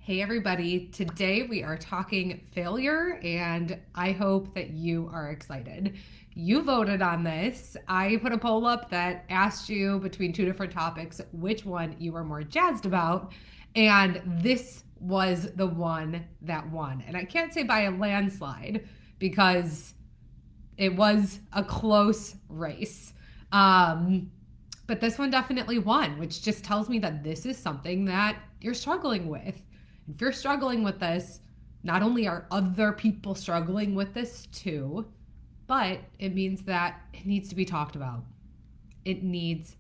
Hey everybody, today we are talking failure and I hope that you are excited. You voted on this. I put a poll up that asked you between two different topics which one you were more jazzed about, and this was the one that won. And I can't say by a landslide because it was a close race. But this one definitely won, which just tells me that this is something that you're struggling with. If you're struggling with this, not only are other people struggling with this too, but it means that it needs to be talked about. It needs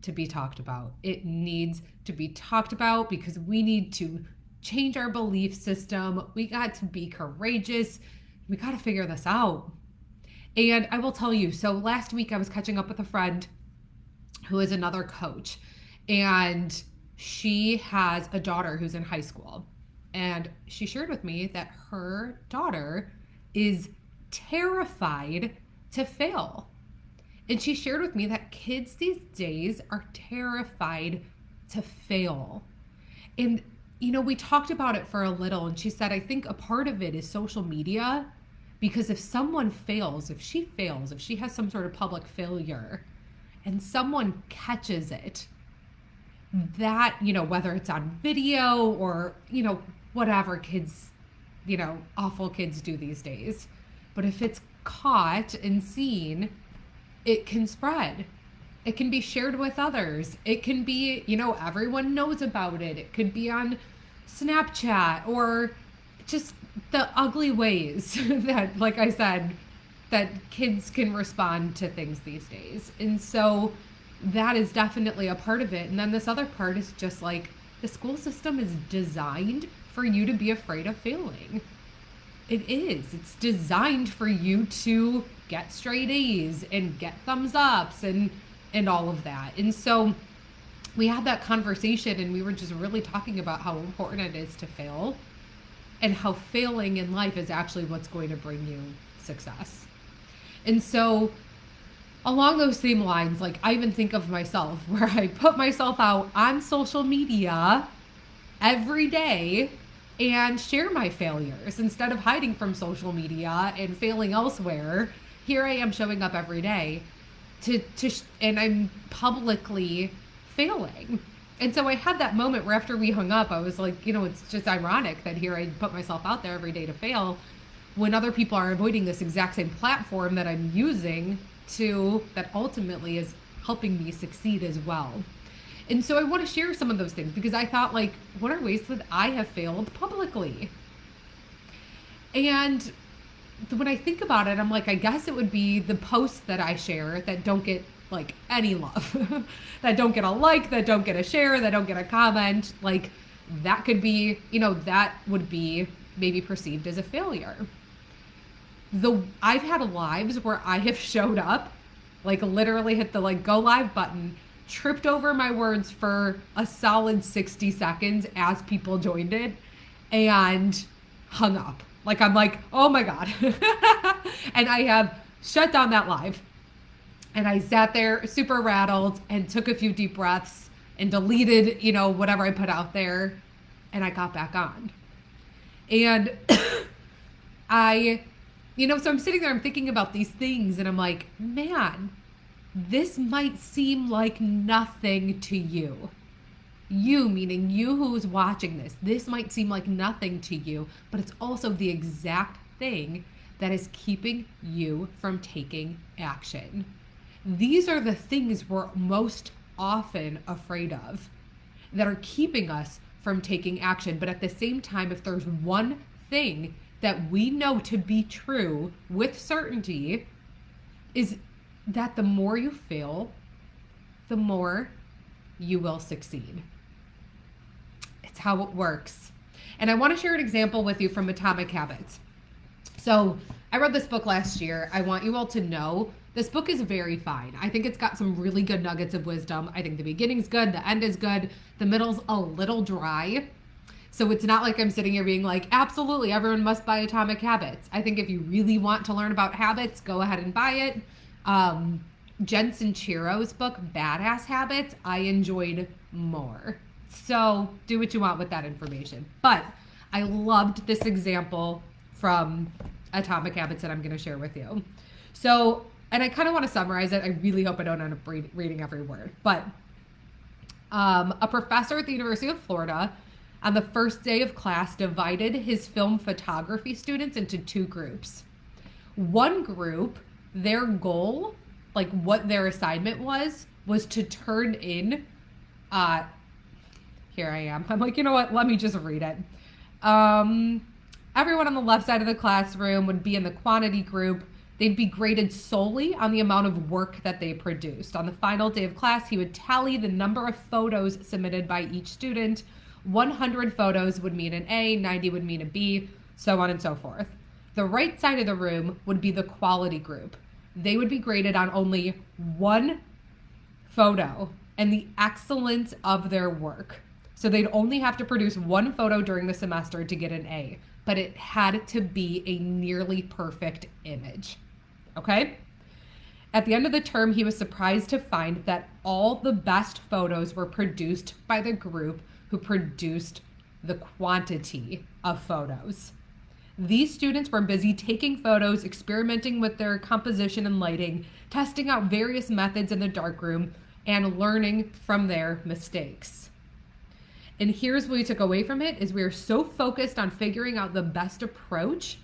to be talked about. It needs to be talked about because we need to change our belief system. We got to be courageous. We got to figure this out. And I will tell you, so last week I was catching up with a friend who is another coach, and she has a daughter who's in high school. And she shared with me that her daughter is terrified to fail. And she shared with me that kids these days are terrified to fail. And, we talked about it for a little, and she said, I think a part of it is social media, because if someone fails, if she has some sort of public failure, and someone catches it, that, whether it's on video or, whatever kids, awful kids do these days. But if it's caught and seen, it can spread. It can be shared with others. It can be, everyone knows about it. It could be on Snapchat or just the ugly ways that, like I said, that kids can respond to things these days. And so that is definitely a part of it. And then this other part is just like the school system is designed for you to be afraid of failing. It is. It's designed for you to get straight A's and get thumbs ups and all of that. And so we had that conversation, and we were just really talking about how important it is to fail and how failing in life is actually what's going to bring you success. And so along those same lines, like I even think of myself where I put myself out on social media every day and share my failures instead of hiding from social media and failing elsewhere. Here I am showing up every day and I'm publicly failing. And so I had that moment where after we hung up, I was like, it's just ironic that here I put myself out there every day to fail when other people are avoiding this exact same platform that I'm using that ultimately is helping me succeed as well. And so I want to share some of those things because I thought, like, what are ways that I have failed publicly? And when I think about it, I'm like, I guess it would be the posts that I share that don't get like any love, that don't get a like, that don't get a share, that don't get a comment. Like that could be, that would be maybe perceived as a failure. I've had lives where I have showed up, like literally hit the go live button, tripped over my words for a solid 60 seconds as people joined it, and hung up. Like I'm like, oh my God. And I have shut down that live. And I sat there super rattled and took a few deep breaths and deleted, whatever I put out there. And I got back on. And so I'm sitting there, I'm thinking about these things, and I'm like, man, this might seem like nothing to you. You, meaning you who's watching this might seem like nothing to you, but it's also the exact thing that is keeping you from taking action. These are the things we're most often afraid of that are keeping us from taking action. But at the same time, if there's one thing that we know to be true with certainty, is that the more you fail, the more you will succeed. It's how it works. And I want to share an example with you from Atomic Habits. So I read this book last year. I want you all to know this book is very fine. I think it's got some really good nuggets of wisdom. I think the beginning's good, the end is good, the middle's a little dry. So it's not like I'm sitting here being like, absolutely, everyone must buy Atomic Habits. I think if you really want to learn about habits, go ahead and buy it. Jen Sincero's book, Badass Habits, I enjoyed more. So do what you want with that information. But I loved this example from Atomic Habits that I'm going to share with you. So, and I kind of want to summarize it. I really hope I don't end up reading every word. But a professor at the University of Florida on the first day of class divided his film photography students into two groups. One group, their goal, like what their assignment was to turn in, here I am. I'm like, you know what? Let me just read it. Everyone on the left side of the classroom would be in the quantity group. They'd be graded solely on the amount of work that they produced. On the final day of class, he would tally the number of photos submitted by each student. 100 photos would mean an A, 90 would mean a B, so on and so forth. The right side of the room would be the quality group. They would be graded on only one photo and the excellence of their work. So they'd only have to produce one photo during the semester to get an A, but it had to be a nearly perfect image. Okay? At the end of the term, he was surprised to find that all the best photos were produced by the group who produced the quantity of photos. These students were busy taking photos, experimenting with their composition and lighting, testing out various methods in the darkroom, and learning from their mistakes. And here's what we took away from it is we are so focused on figuring out the best approach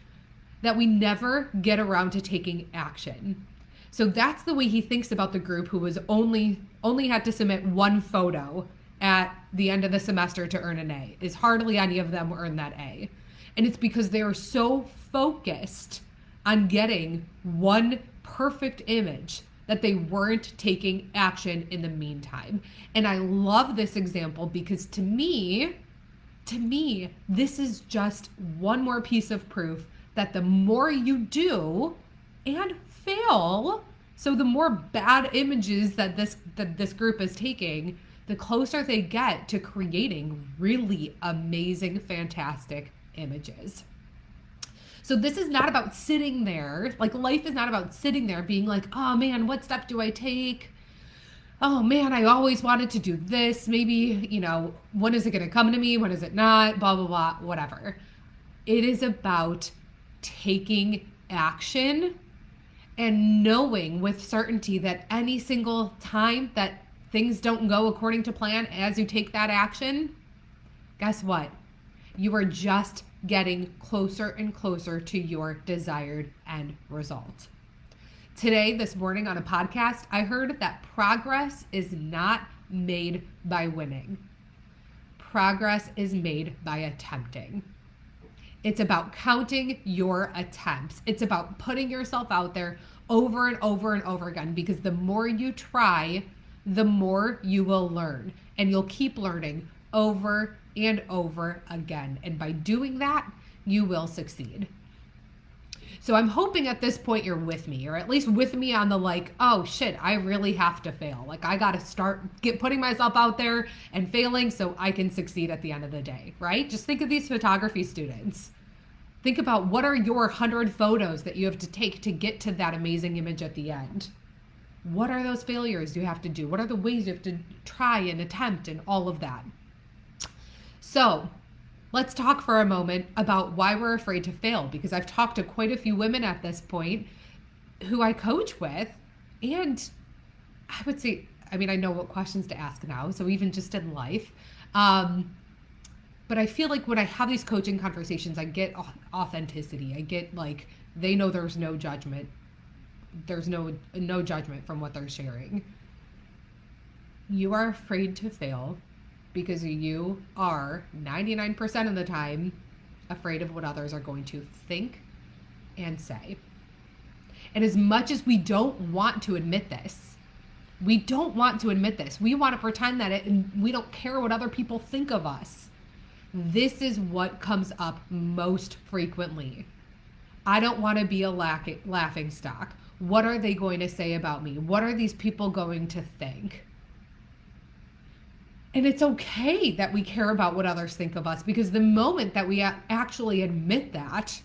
that we never get around to taking action. So that's the way he thinks about the group who was only had to submit one photo at the end of the semester to earn an A, is hardly any of them earned that A. And it's because they are so focused on getting one perfect image that they weren't taking action in the meantime. And I love this example because to me, this is just one more piece of proof that the more you do and fail, so the more bad images that this group is taking, the closer they get to creating really amazing, fantastic images. So this is not about sitting there, like life is not about sitting there being like, oh man, what step do I take? Oh man, I always wanted to do this. Maybe, when is it going to come to me? When is it not? Blah, blah, blah, whatever. It is about taking action and knowing with certainty that any single time that things don't go according to plan as you take that action, guess what? You are just getting closer and closer to your desired end result. Today, this morning on a podcast, I heard that progress is not made by winning. Progress is made by attempting. It's about counting your attempts. It's about putting yourself out there over and over and over again, because the more you try, the more you will learn, and you'll keep learning over and over again. And by doing that, you will succeed. So I'm hoping at this point you're with me, or at least with me on the like, oh shit, I really have to fail. Like I got to start putting myself out there and failing so I can succeed at the end of the day, right? Just think of these photography students. Think about what are your 100 photos that you have to take to get to that amazing image at the end. What are those failures you have to do? What are the ways you have to try and attempt and all of that? So let's talk for a moment about why we're afraid to fail, because I've talked to quite a few women at this point who I coach with, and I would say, I know what questions to ask now, so even just in life. But I feel like when I have these coaching conversations, I get authenticity. I get like, they know there's no judgment. There's no judgment from what they're sharing. You are afraid to fail because you are 99% of the time afraid of what others are going to think and say. And as much as we don't want to admit this, we want to pretend that we don't care what other people think of us. This is what comes up most frequently. I don't want to be a laughing stock. What are they going to say about me? What are these people going to think? And it's okay that we care about what others think of us, because the moment that we actually admit that,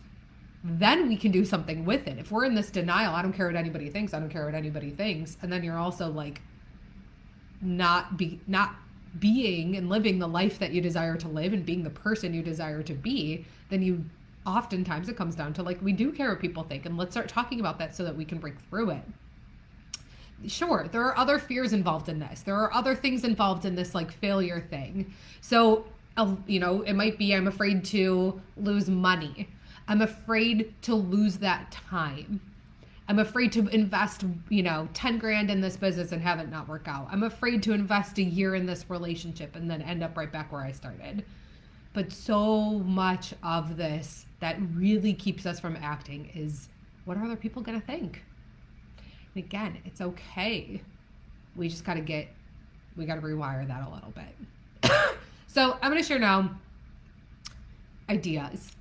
then we can do something with it. If we're in this denial, I don't care what anybody thinks, and then you're also like not being and living the life that you desire to live and being the person you desire to be, then you oftentimes it comes down to like, we do care what people think, and let's start talking about that so that we can break through it. Sure, there are other fears involved in this. There are other things involved in this like failure thing. So, it might be I'm afraid to lose money. I'm afraid to lose that time. I'm afraid to invest, 10 grand in this business and have it not work out. I'm afraid to invest a year in this relationship and then end up right back where I started. But so much of this that really keeps us from acting is, what are other people going to think? And again, it's okay. We just got to rewire that a little bit. So I'm going to share now ideas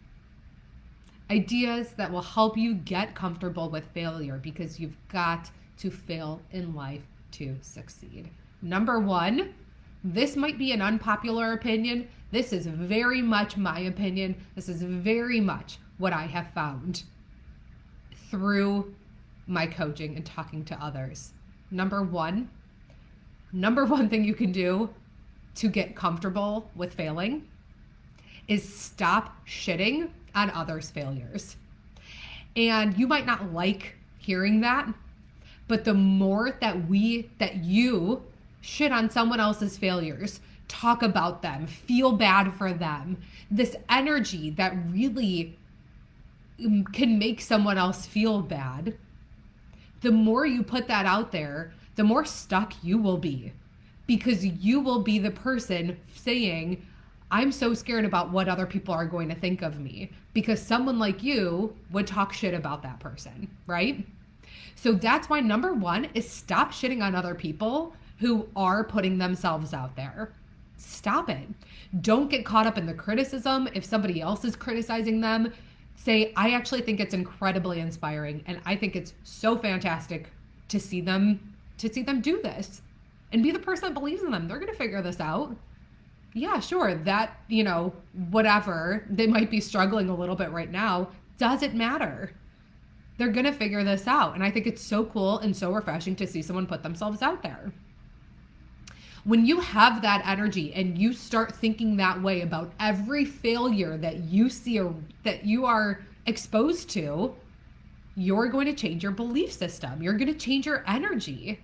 that will help you get comfortable with failure, because you've got to fail in life to succeed. Number one, this might be an unpopular opinion. This is very much my opinion. This is very much what I have found through my coaching and talking to others. Number one thing you can do to get comfortable with failing is stop shitting on others' failures. And you might not like hearing that, but the more that you shit on someone else's failures, talk about them, feel bad for them, this energy that really can make someone else feel bad, the more you put that out there, the more stuck you will be, because you will be the person saying, I'm so scared about what other people are going to think of me, because someone like you would talk shit about that person, right? So that's why number one is stop shitting on other people who are putting themselves out there. Stop it. Don't get caught up in the criticism. If somebody else is criticizing them, say, I actually think it's incredibly inspiring, and I think it's so fantastic to see them do this and be the person that believes in them. They're going to figure this out. Yeah, sure, that, whatever, they might be struggling a little bit right now, doesn't matter. They're going to figure this out. And I think it's so cool and so refreshing to see someone put themselves out there. When you have that energy and you start thinking that way about every failure that you see or that you are exposed to, you're going to change your belief system. You're going to change your energy.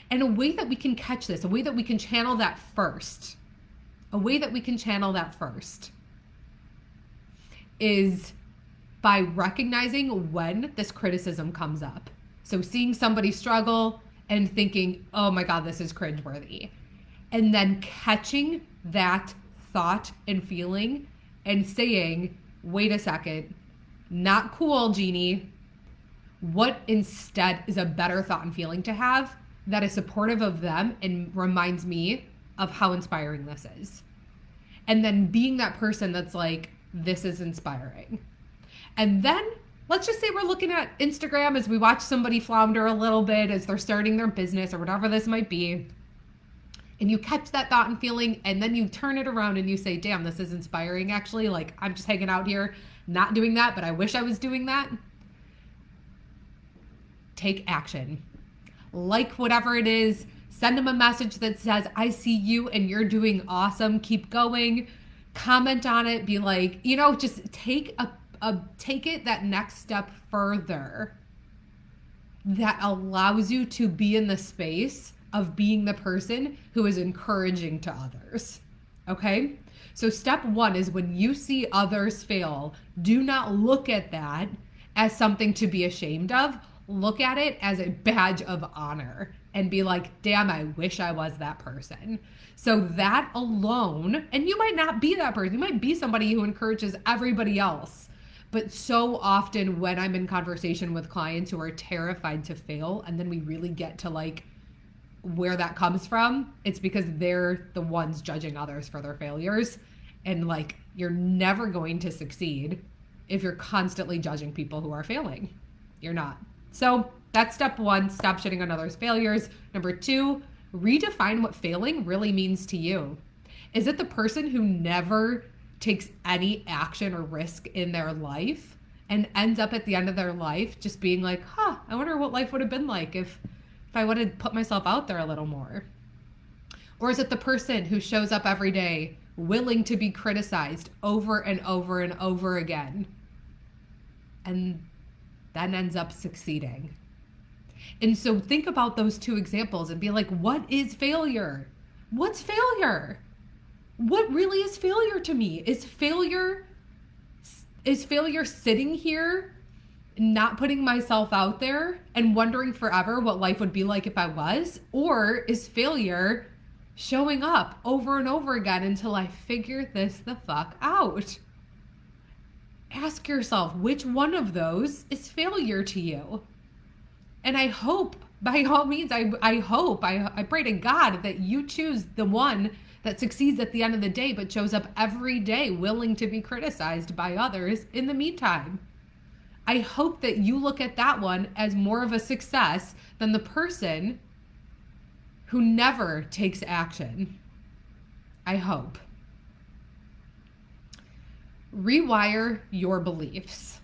And a way that we can catch this, a way that we can channel that first, is by recognizing when this criticism comes up. So seeing somebody struggle and thinking, oh my God, this is cringeworthy. And then catching that thought and feeling and saying, wait a second, not cool, Jeannie. What instead is a better thought and feeling to have that is supportive of them and reminds me of how inspiring this is? And then being that person that's like, this is inspiring. And then let's just say we're looking at Instagram as we watch somebody flounder a little bit as they're starting their business or whatever this might be. And you catch that thought and feeling, and then you turn it around and you say, damn, this is inspiring actually. Like, I'm just hanging out here, not doing that, but I wish I was doing that. Take action. Like whatever it is, send them a message that says, I see you and you're doing awesome. Keep going. Comment on it. Be like, just take it that next step further that allows you to be in the space of being the person who is encouraging to others. Okay? So step one is when you see others fail, do not look at that as something to be ashamed of. Look at it as a badge of honor and be like, damn, I wish I was that person. So that alone, and you might not be that person. You might be somebody who encourages everybody else. But so often when I'm in conversation with clients who are terrified to fail, and then we really get to like where that comes from, it's because they're the ones judging others for their failures. And like, you're never going to succeed if you're constantly judging people who are failing. You're not. So that's step one, stop shitting on others' failures. Number two, redefine what failing really means to you. Is it the person who never takes any action or risk in their life and ends up at the end of their life just being like, I wonder what life would have been like if I would have put myself out there a little more? Or is it the person who shows up every day willing to be criticized over and over and over again and then ends up succeeding? And so think about those two examples and be like, what is failure? What's failure? What really is failure to me? Is failure sitting here, not putting myself out there and wondering forever what life would be like if I was? Or is failure showing up over and over again until I figure this the fuck out? Ask yourself, which one of those is failure to you? And I hope, by all means, I pray to God that you choose the one that succeeds at the end of the day, but shows up every day willing to be criticized by others in the meantime. I hope that you look at that one as more of a success than the person who never takes action. I hope. Rewire your beliefs.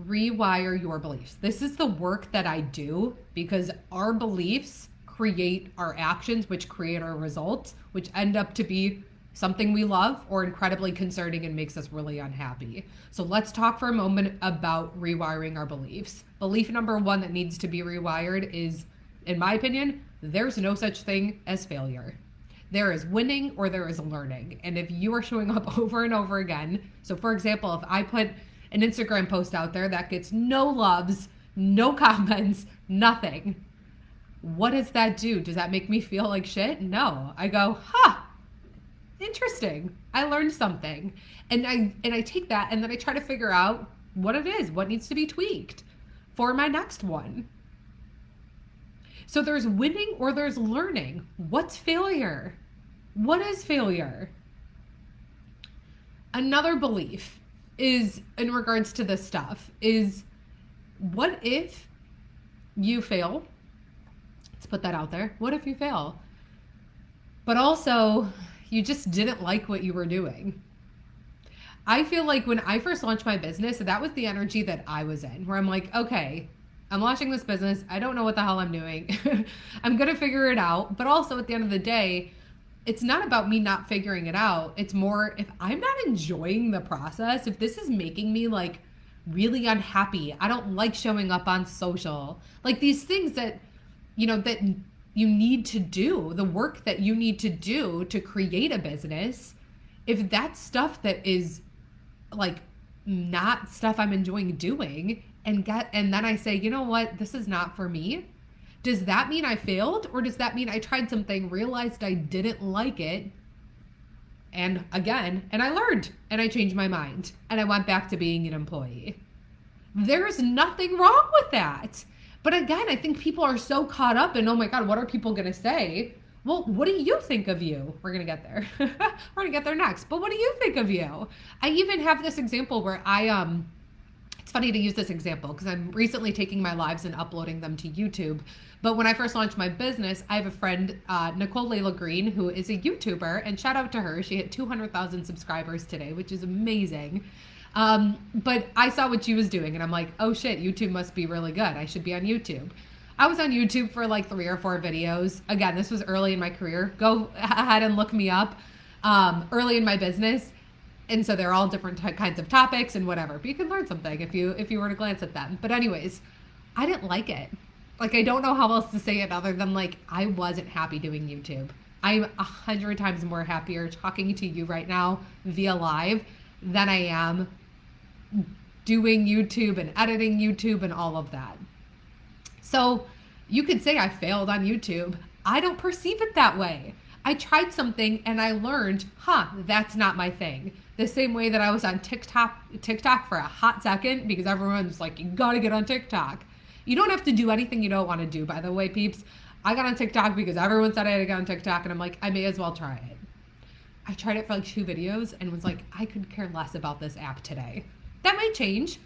Rewire your beliefs. This is the work that I do because our beliefs create our actions, which create our results, which end up to be something we love or incredibly concerning and makes us really unhappy. So let's talk for a moment about rewiring our beliefs. Belief number one that needs to be rewired is, in my opinion, there's no such thing as failure. There is winning or there is learning. And if you are showing up over and over again, so for example, if I put an Instagram post out there that gets no loves, no comments, nothing, what does that do? Does that make me feel like shit? No. I go, interesting. I learned something. And I take that and then I try to figure out what it is, what needs to be tweaked for my next one. So there's winning or there's learning. What's failure? What is failure? Another belief is, in regards to this stuff, is what if you fail? Let's put that out there. What if you fail? But also, you just didn't like what you were doing. I feel like when I first launched my business, that was the energy that I was in, where I'm like, okay, I'm launching this business. I don't know what the hell I'm doing. I'm going to figure it out. But also at the end of the day, it's not about me not figuring it out. It's more, if I'm not enjoying the process, if this is making me like really unhappy, I don't like showing up on social, like these things that, that you need to do, the work that you need to do to create a business. If that's stuff that is like not stuff I'm enjoying doing, and then I say, you know what, this is not for me. Does that mean I failed? Or does that mean I tried something, realized I didn't like it, and I learned and I changed my mind and I went back to being an employee? There's nothing wrong with that. But again, I think people are so caught up in, oh my God, what are people going to say? Well, what do you think of you? We're going to get there. We're going to get there next. But what do you think of you? I even have this example where it's funny to use this example because I'm recently taking my lives and uploading them to YouTube. But when I first launched my business, I have a friend, Nicole Layla Green, who is a YouTuber, and shout out to her. She hit 200,000 subscribers today, which is amazing. But I saw what she was doing and I'm like, oh shit, YouTube must be really good. I should be on YouTube. I was on YouTube for like 3 or 4 videos. Again, this was early in my career. Go ahead and look me up. Early in my business. And so they're all different kinds of topics and whatever. But you can learn something if you were to glance at them. But anyways, I didn't like it. Like, I don't know how else to say it other than like, I wasn't happy doing YouTube. I'm 100 times more happier talking to you right now via live than I am doing YouTube and editing YouTube and all of that. So you could say I failed on YouTube. I don't perceive it that way. I tried something and I learned, that's not my thing. The same way that I was on TikTok for a hot second because everyone's like, you gotta get on TikTok. You don't have to do anything you don't want to do, by the way, peeps. I got on TikTok because everyone said I had to get on TikTok and I'm like, I may as well try it. I tried it for like 2 videos and was like, I could care less about this app today. That might change,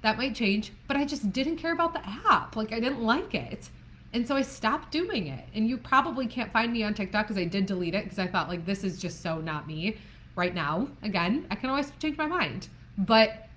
but I just didn't care about the app. Like, I didn't like it. And so I stopped doing it. And you probably can't find me on TikTok because I did delete it because I thought like, this is just so not me right now. Again, I can always change my mind. But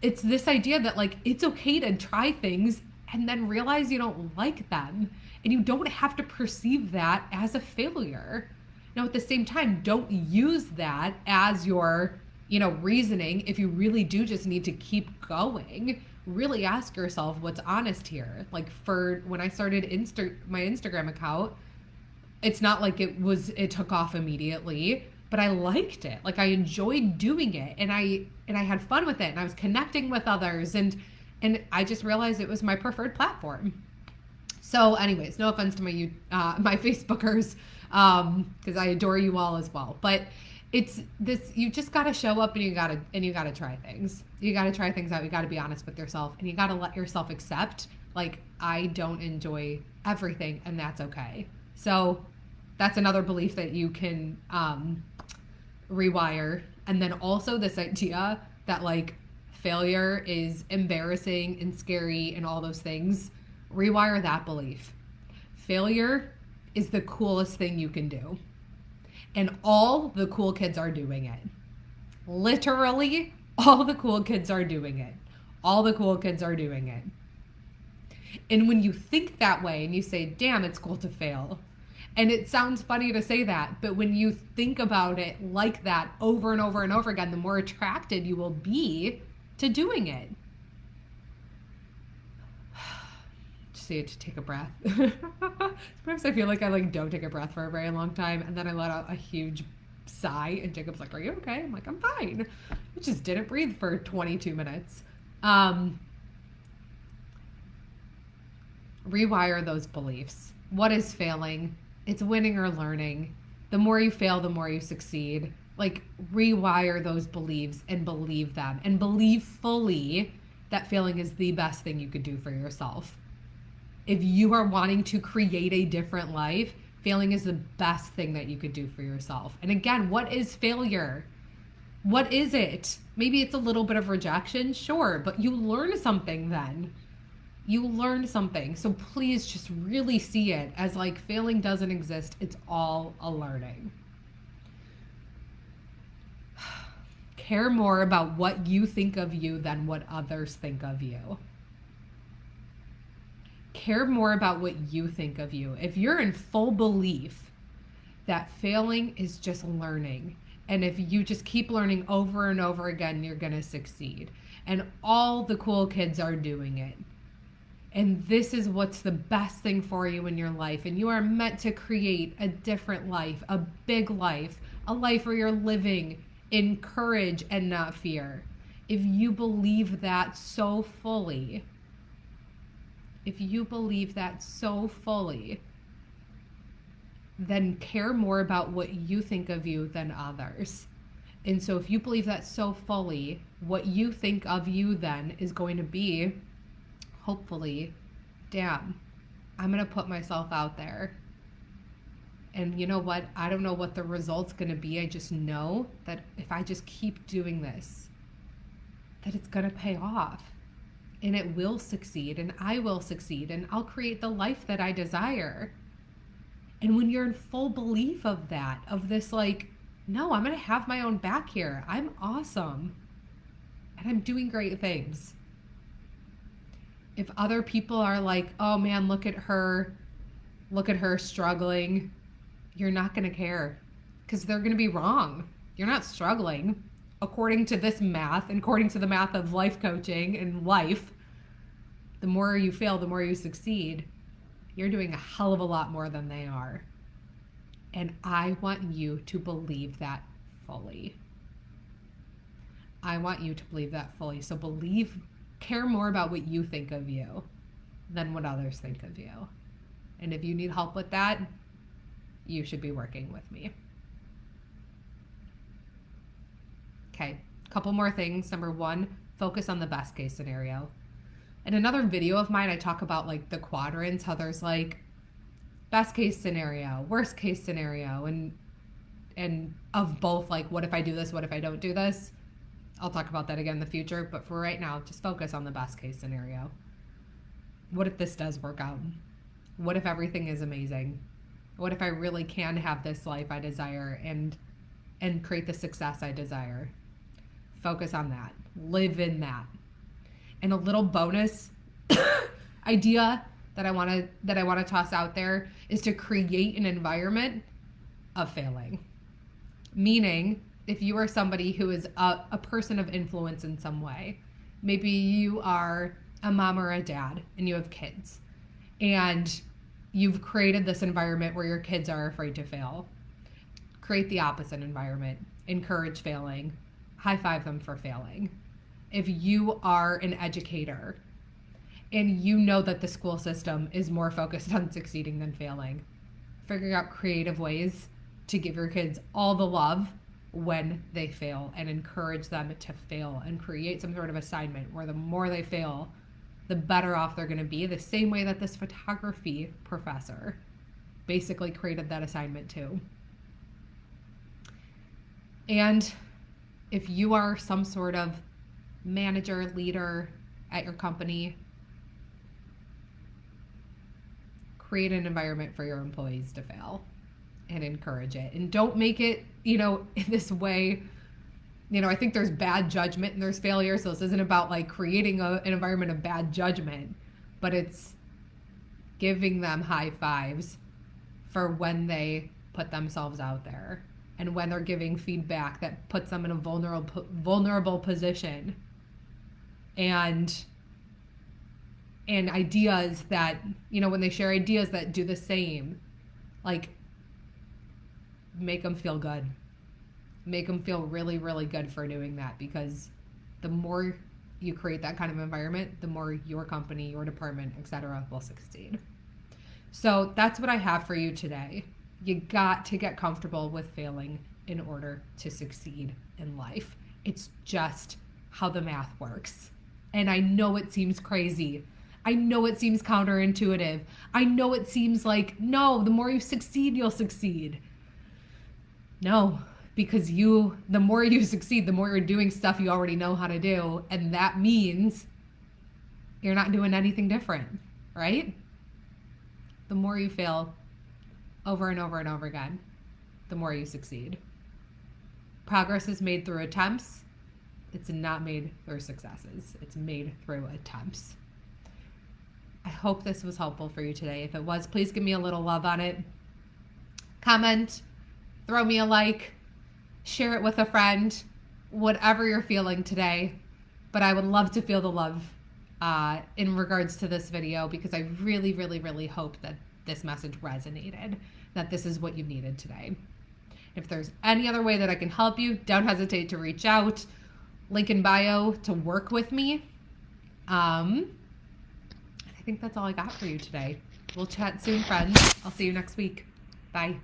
it's this idea that like, it's okay to try things and then realize you don't like them. And you don't have to perceive that as a failure. Now, at the same time, don't use that as your, reasoning. If you really do just need to keep going, really ask yourself what's honest here. Like, for when I started my Instagram account, it's not like it took off immediately, but I liked it. Like, I enjoyed doing it, and I had fun with it, and I was connecting with others, and I just realized it was my preferred platform. So anyways, no offense to my Facebookers, because I adore you all as well. But it's this, you just got to show up, and you got to try things. You got to try things out. You got to be honest with yourself, and you got to let yourself accept, like, I don't enjoy everything, and that's okay. So that's another belief that you can rewire. And then also this idea that, like, failure is embarrassing and scary and all those things. Rewire that belief. Failure is the coolest thing you can do. And all the cool kids are doing it. Literally, all the cool kids are doing it. All the cool kids are doing it. And when you think that way and you say, damn, it's cool to fail. And it sounds funny to say that, but when you think about it like that over and over and over again, the more attracted you will be to doing it. Just need to take a breath. Sometimes I feel like I don't take a breath for a very long time, and then I let out a huge sigh, and Jacob's like, are you okay? I'm like, I'm fine. I just didn't breathe for 22 minutes. Rewire those beliefs. What is failing? It's winning or learning. The more you fail, the more you succeed. Like, rewire those beliefs and believe them, and believe fully that failing is the best thing you could do for yourself. If you are wanting to create a different life, failing is the best thing that you could do for yourself. And again, what is failure? What is it? Maybe it's a little bit of rejection, sure, but you learn something then. You learned something. So please just really see it as, like, failing doesn't exist. It's all a learning. Care more about what you think of you than what others think of you. Care more about what you think of you. If you're in full belief that failing is just learning, and if you just keep learning over and over again, you're going to succeed. And all the cool kids are doing it. And this is what's the best thing for you in your life. And you are meant to create a different life, a big life, a life where you're living in courage and not fear. If you believe that so fully, then care more about what you think of you than others. And so if you believe that so fully, what you think of you then is going to be, hopefully, damn, I'm going to put myself out there. And you know what? I don't know what the result's going to be. I just know that if I just keep doing this, that it's going to pay off. And it will succeed, and I will succeed, and I'll create the life that I desire. And when you're in full belief of that, of this, like, no, I'm going to have my own back here. I'm awesome. And I'm doing great things. If other people are like, oh man, look at her struggling, you're not going to care, because they're going to be wrong. You're not struggling. According to this math, and according to the math of life coaching and life, the more you fail, the more you succeed. You're doing a hell of a lot more than they are. And I want you to believe that fully. So care more about what you think of you than what others think of you. And if you need help with that, you should be working with me. Okay, a couple more things. Number one, focus on the best case scenario. In another video of mine, I talk about, like, the quadrants, how there's, like, best case scenario, worst case scenario, and of both, like, what if I do this, what if I don't do this? I'll talk about that again in the future, but for right now, just focus on the best case scenario. What if this does work out? What if everything is amazing? What if I really can have this life I desire and create the success I desire? Focus on that. Live in that. And a little bonus idea that I want to toss out there is to create an environment of failing. Meaning, if you are somebody who is a person of influence in some way, maybe you are a mom or a dad and you have kids, and you've created this environment where your kids are afraid to fail. Create the opposite environment. Encourage failing. High five them for failing. If you are an educator and you know that the school system is more focused on succeeding than failing, figuring out creative ways to give your kids all the love when they fail and encourage them to fail, and create some sort of assignment where the more they fail, the better off they're going to be, the same way that this photography professor basically created that assignment too. And if you are some sort of manager, leader at your company, create an environment for your employees to fail and encourage it. And don't make it, in this way, I think there's bad judgment and there's failure. So this isn't about like creating an environment of bad judgment, but it's giving them high fives for when they put themselves out there and when they're giving feedback that puts them in a vulnerable position, and ideas that, when they share ideas that do the same, like, make them feel good. Make them feel really, really good for doing that, because the more you create that kind of environment, the more your company, your department, etc. will succeed. So that's what I have for you today. You got to get comfortable with failing in order to succeed in life. It's just how the math works. And I know it seems crazy. I know it seems counterintuitive. I know it seems like, no, the more you succeed, you'll succeed. No, because the more you succeed, the more you're doing stuff you already know how to do. And that means you're not doing anything different, right? The more you fail over and over and over again, the more you succeed. Progress is made through attempts. It's not made through successes. It's made through attempts. I hope this was helpful for you today. If it was, please give me a little love on it. Comment, throw me a like, share it with a friend, whatever you're feeling today. But I would love to feel the love in regards to this video, because I really, really, really hope that this message resonated, that this is what you needed today. If there's any other way that I can help you, don't hesitate to reach out. Link in bio to work with me. I think that's all I got for you today. We'll chat soon, friends. I'll see you next week. Bye.